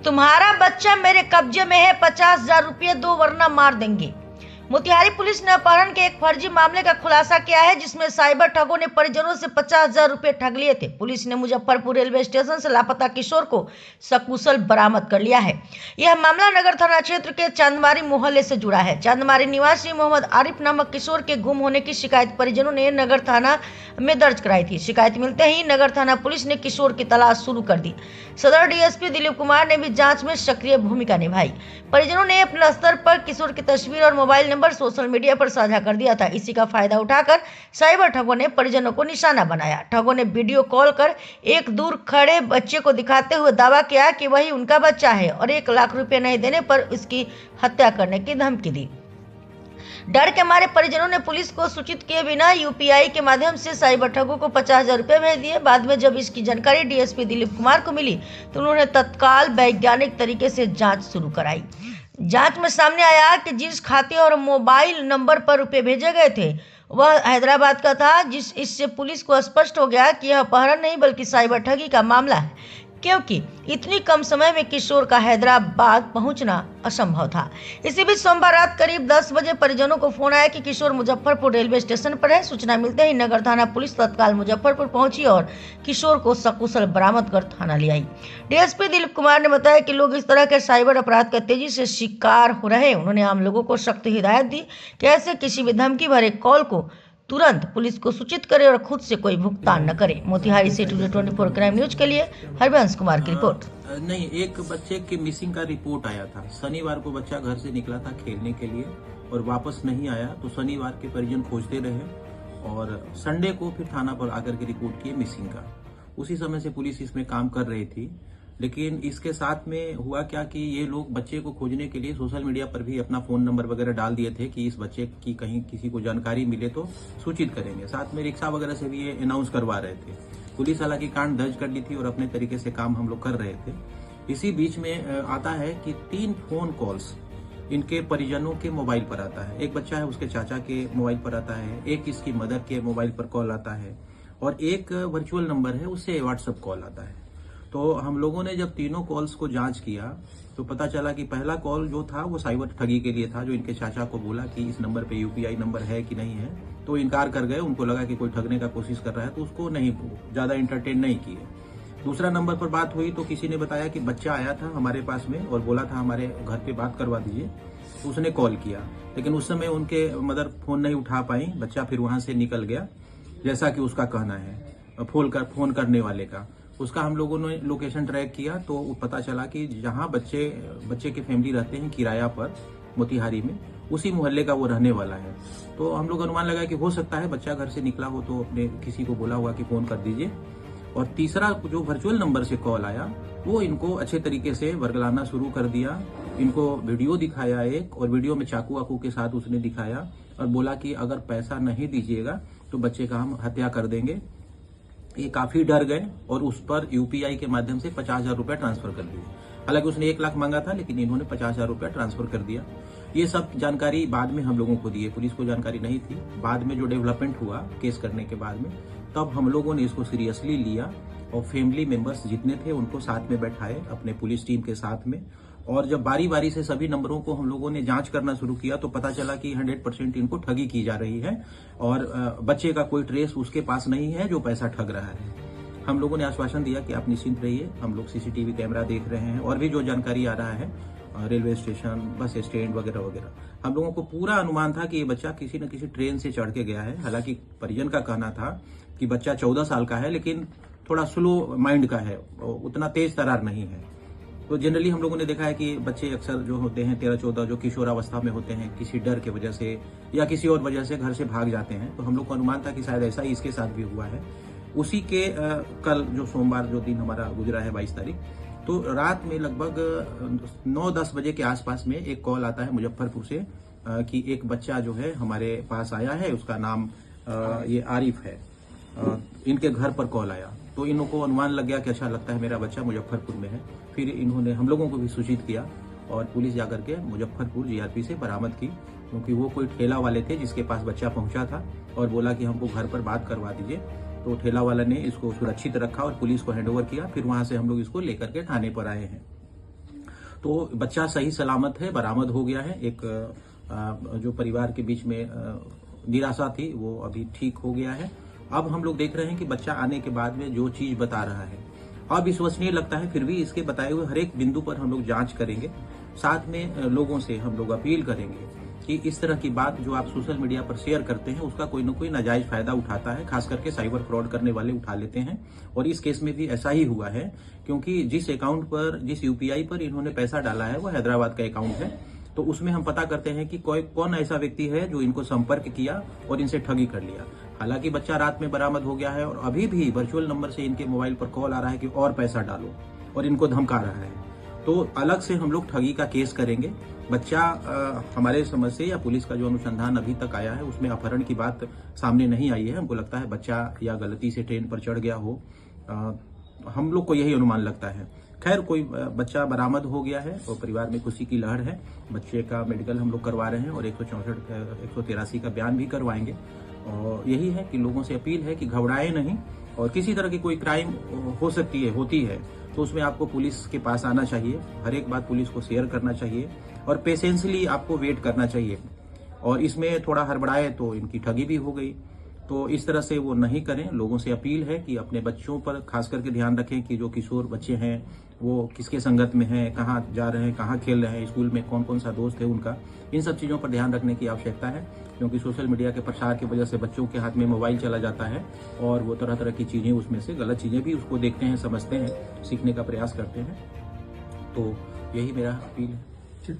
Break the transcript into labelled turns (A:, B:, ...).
A: तुम्हारा बच्चा मेरे कब्जे में है, 50,000 रुपये दो वरना मार देंगे। मोतिहारी पुलिस ने अपहरण के एक फर्जी मामले का खुलासा किया है, जिसमें साइबर ठगों ने परिजनों से 50,000 रुपये ठग लिए थे। पुलिस ने मुजफ्फरपुर रेलवे स्टेशन से लापता किशोर को सकुशल बरामद कर लिया है। यह मामला नगर थाना क्षेत्र के चांदमारी मोहल्ले से जुड़ा है। चांदमारी निवासी मोहम्मद आरिफ नामक किशोर के गुम होने की शिकायत परिजनों ने नगर थाना में दर्ज कराई थी। शिकायत मिलते ही नगर थाना पुलिस ने किशोर की तलाश शुरू कर दी। सदर डीएसपी दिलीप कुमार ने भी जांच में सक्रिय भूमिका निभाई। परिजनों ने अपने स्तर पर किशोर की तस्वीर और मोबाइल नंबर सोशल मीडिया पर साझा कर दिया था। इसी का फायदा उठाकर साइबर ठगों ने परिजनों को निशाना बनाया। ठगों ने वीडियो कॉल कर एक दूर खड़े बच्चे को दिखाते हुए दावा किया कि वही उनका बच्चा है और 1 लाख रुपए नहीं देने पर उसकी हत्या करने की धमकी दी। डर के मारे परिजनों ने पुलिस को सूचित किए बिना यूपीआई के माध्यम से साइबर ठगों को 50,000 रुपए भेज दिए। बाद में जब इसकी जानकारी डीएसपी दिलीप कुमार को मिली तो उन्होंने तत्काल वैज्ञानिक तरीके से जांच शुरू कराई। जांच में सामने आया कि जिस खाते और मोबाइल नंबर पर रुपए भेजे गए थे वह हैदराबाद का था। इससे पुलिस को स्पष्ट हो गया कि यह अपहरण नहीं बल्कि साइबर ठगी का मामला है, क्योंकि इतनी कम समय में किशोर का हैदराबाद पहुंचना असंभव था। इसी बीच सोमवार रात करीब 10 बजे परिजनों को फोन आया कि किशोर मुजफ्फरपुर रेलवे स्टेशन पर है। सूचना मिलते ही नगर थाना पुलिस तत्काल मुजफ्फरपुर पहुंची और किशोर को सकुशल बरामद कर थाना ले आई। डीएसपी दिलीप कुमार ने बताया कि लोग इस तरह के साइबर अपराध का तेजी से शिकार हो रहे हैं। उन्होंने आम लोगों को सख्त हिदायत दी कि ऐसे किसी भी धमकी भरे कॉल को तुरंत पुलिस को सूचित करे और खुद से कोई भुगतान न करे। मोतिहारी से टुडे 24 क्राइम न्यूज के लिए हरबंश कुमार की रिपोर्ट।
B: नहीं, एक बच्चे के मिसिंग का रिपोर्ट आया था। शनिवार को बच्चा घर से निकला था खेलने के लिए और वापस नहीं आया, तो शनिवार के परिजन खोजते रहे और संडे को फिर थाना पर आकर के रिपोर्ट किए मिसिंग का। उसी समय से पुलिस इसमें काम कर रही थी, लेकिन इसके साथ में हुआ क्या कि ये लोग बच्चे को खोजने के लिए सोशल मीडिया पर भी अपना फोन नंबर वगैरह डाल दिए थे कि इस बच्चे की कहीं किसी को जानकारी मिले तो सूचित करेंगे। साथ में रिक्शा वगैरह से भी ये अनाउंस करवा रहे थे। पुलिस हालांकि कांड दर्ज कर ली थी और अपने तरीके से काम हम लोग कर रहे थे। इसी बीच में आता है कि 3 फोन कॉल्स इनके परिजनों के मोबाइल पर आता है। एक बच्चा है उसके चाचा के मोबाइल पर आता है, एक इसकी मदर के मोबाइल पर कॉल आता है और एक वर्चुअल नंबर है उससे व्हाट्सएप कॉल आता है। तो हम लोगों ने जब तीनों कॉल्स को जांच किया तो पता चला कि पहला कॉल जो था वो साइबर ठगी के लिए था, जो इनके चाचा को बोला कि इस नंबर पे यूपीआई नंबर है कि नहीं है, तो इनकार कर गए। उनको लगा कि कोई ठगने का कोशिश कर रहा है, तो उसको नहीं ज्यादा इंटरटेन नहीं किए। दूसरा नंबर पर बात हुई तो किसी ने बताया कि बच्चा आया था हमारे पास में और बोला था हमारे घर पे बात करवा दीजिए, तो उसने कॉल किया, लेकिन उस समय उनके मदर फोन नहीं उठा पाई। बच्चा फिर वहां से निकल गया जैसा कि उसका कहना है फोन करने वाले का। उसका हम लोगों ने लोकेशन ट्रैक किया तो पता चला कि जहां बच्चे के फैमिली रहते हैं किराया पर मोतिहारी में, उसी मोहल्ले का वो रहने वाला है। तो हम लोग अनुमान लगा कि हो सकता है बच्चा घर से निकला हो तो अपने किसी को बोला हुआ कि फोन कर दीजिए। और तीसरा जो वर्चुअल नंबर से कॉल आया वो इनको अच्छे तरीके से वर्गलाना शुरू कर दिया। इनको वीडियो दिखाया एक, और वीडियो में चाकू वाकू के साथ उसने दिखाया और बोला कि अगर पैसा नहीं दीजिएगा तो बच्चे का हम हत्या कर देंगे। ये काफी डर गए और उस पर यूपीआई के माध्यम से 50,000 रुपया ट्रांसफर कर दिए। हालांकि उसने 1 लाख मांगा था, लेकिन इन्होंने 50,000 रुपया ट्रांसफर कर दिया। ये सब जानकारी बाद में हम लोगों को दी है, पुलिस को जानकारी नहीं थी। बाद में जो डेवलपमेंट हुआ केस करने के बाद में, तब हम लोगों ने इसको सीरियसली लिया और फैमिली मेंबर्स जितने थे उनको साथ में बैठाए अपने पुलिस टीम के साथ में। और जब बारी बारी से सभी नंबरों को हम लोगों ने जांच करना शुरू किया तो पता चला कि 100% इनको ठगी की जा रही है और बच्चे का कोई ट्रेस उसके पास नहीं है जो पैसा ठग रहा है। हम लोगों ने आश्वासन दिया कि आप निश्चिंत रहिए, हम लोग सीसीटीवी कैमरा देख रहे हैं और भी जो जानकारी आ रहा है रेलवे स्टेशन, बस स्टैंड वगैरह वगैरह, हम लोगों को पूरा अनुमान था कि ये बच्चा किसी न किसी ट्रेन से चढ़ के गया है। हालांकि परिजन का कहना था कि बच्चा 14 साल का है, लेकिन थोड़ा स्लो माइंड का है, उतना तेज तरार नहीं है। तो जनरली हम लोगों ने देखा है कि बच्चे अक्सर जो होते हैं 13-14 जो किशोरावस्था में होते हैं, किसी डर की वजह से या किसी और वजह से घर से भाग जाते हैं। तो हम लोग को अनुमान था कि शायद ऐसा ही इसके साथ भी हुआ है। उसी के कल जो सोमवार जो दिन हमारा गुजरा है 22 तारीख, तो रात में लगभग 9-10 बजे के आसपास में एक कॉल आता है मुजफ्फरपुर से कि एक बच्चा जो है हमारे पास आया है, उसका नाम ये आरिफ है। इनके घर पर कॉल आया तो इनको अनुमान लग गया कि अच्छा लगता है मेरा बच्चा मुजफ्फरपुर में है। फिर इन्होंने हम लोगों को भी सूचित किया और पुलिस जाकर के मुजफ्फरपुर जीआरपी से बरामद की, क्योंकि वो कोई ठेला वाले थे जिसके पास बच्चा पहुंचा था और बोला कि हमको घर पर बात करवा दीजिए। तो ठेला वाला ने इसको सुरक्षित रखा और पुलिस को हैंडओवर किया। फिर वहां से हम लोग इसको लेकर के थाने पर आए हैं। तो बच्चा सही सलामत है, बरामद हो गया है। एक जो परिवार के बीच में निराशा थी वो अभी ठीक हो गया है। अब हम लोग देख रहे हैं कि बच्चा आने के बाद में जो चीज बता रहा है अविश्वसनीय लगता है, फिर भी इसके बताए हुए हर एक बिंदु पर हम लोग जांच करेंगे। साथ में लोगों से हम लोग अपील करेंगे कि इस तरह की बात जो आप सोशल मीडिया पर शेयर करते हैं उसका कोई न कोई नाजायज फायदा उठाता है, खास करके साइबर फ्रॉड करने वाले उठा लेते हैं। और इस केस में भी ऐसा ही हुआ है, क्योंकि जिस अकाउंट पर, जिस यूपीआई पर इन्होंने पैसा डाला है वो हैदराबाद का अकाउंट है। तो उसमें हम पता करते हैं कि कौन ऐसा व्यक्ति है जो इनको संपर्क किया और इनसे ठगी कर लिया। हालांकि बच्चा रात में बरामद हो गया है और अभी भी वर्चुअल नंबर से इनके मोबाइल पर कॉल आ रहा है कि और पैसा डालो, और इनको धमका रहा है। तो अलग से हम लोग ठगी का केस करेंगे। बच्चा हमारे समझ से या पुलिस का जो अनुसंधान अभी तक आया है उसमें अपहरण की बात सामने नहीं आई है। हमको लगता है बच्चा या गलती से ट्रेन पर चढ़ गया हो, हम लोग को यही अनुमान लगता है। खैर, कोई बच्चा बरामद हो गया है और परिवार में खुशी की लहर है। बच्चे का मेडिकल हम लोग करवा रहे हैं और 183 का बयान भी करवाएंगे। और यही है कि लोगों से अपील है कि घबराएं नहीं, और किसी तरह की कोई क्राइम होती है तो उसमें आपको पुलिस के पास आना चाहिए, हर एक बात पुलिस को शेयर करना चाहिए और पेशेंसली आपको वेट करना चाहिए। और इसमें थोड़ा हड़बड़ाए तो इनकी ठगी भी हो गई, तो इस तरह से वो नहीं करें। लोगों से अपील है कि अपने बच्चों पर खास करके ध्यान रखें कि जो किशोर बच्चे हैं वो किसके संगत में हैं, कहाँ जा रहे हैं, कहाँ खेल रहे हैं, स्कूल में कौन कौन सा दोस्त है उनका, इन सब चीज़ों पर ध्यान रखने की आवश्यकता है। क्योंकि सोशल मीडिया के प्रसार की वजह से बच्चों के हाथ में मोबाइल चला जाता है और वो तरह तरह की चीज़ें, उसमें से गलत चीज़ें भी उसको देखते हैं, समझते हैं, सीखने का प्रयास करते हैं। तो यही मेरा अपील है।